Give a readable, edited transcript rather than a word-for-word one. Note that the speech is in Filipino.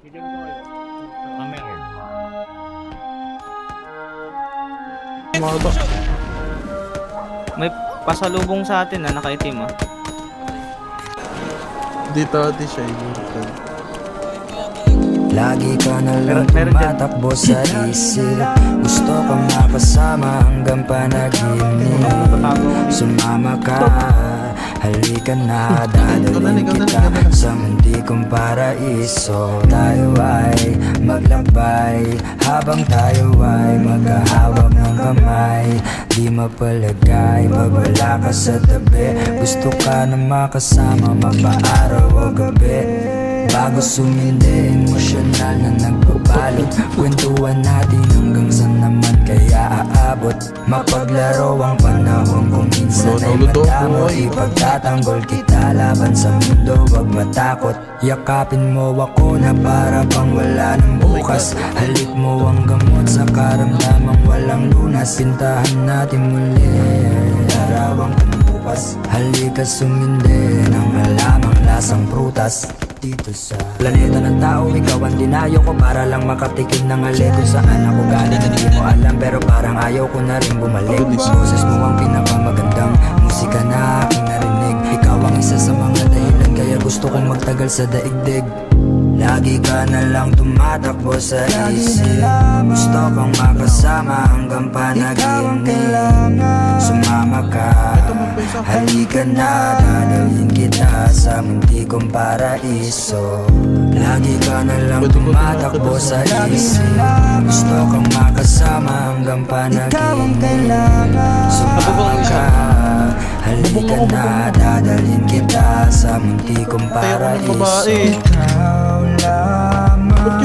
May pasalubong sa atin na nakaitim ah. Dito ati siya Lagi ka na lang Meron dyan. tumatakbo sa isip. Gusto kang makasama hanggang panaginip. Sumama ka, halika na, dadalhin kita sa muntikong paraiso. Tayo ay maglakbay habang tayo ay magkahawak ng kamay. Di mapalagay, magwala ka sa tabi. Gusto ka na makasama, magpaaraw o gabi. Bago sumindi, emosyonal na nagpabalot. Kwentuhan natin hanggang saan naman kaya aabot. Mapaglaro ang panahon kung minsan ay madamot. Ipagtatanggol kita laban sa mundo, wag matakot. Yakapin mo ako na para bang wala ng bukas. Halik mo ang gamot sa karamdamang walang lunas. Pintahan natin muli arawang pambukas. Halika sumindi ng malamang lasang prutas. Dito sa planeta ng tao, ikaw ang dinayo ko para lang makatikim ng halik. Kung saan ako galing hindi mo alam, pero parang ayaw ko na rin bumalik. Boses mo ang pinakamagandang musika na aking narinig. Ikaw ang isa sa mga dahilan kaya gusto kong magtagal sa daigdig. Lagi ka na lang tumatakbo sa isip. Gusto kang makasama hanggang panaginip. Sumama ka, halika na, dadalhin kita sa muntikong paraiso. Lagi ka na lang tumatakbo sa isip. Gusto kang makasama hanggang panaginip. Sumama ka, halika na, dadalhin kita sa muntikong paraiso. Ikaw lamang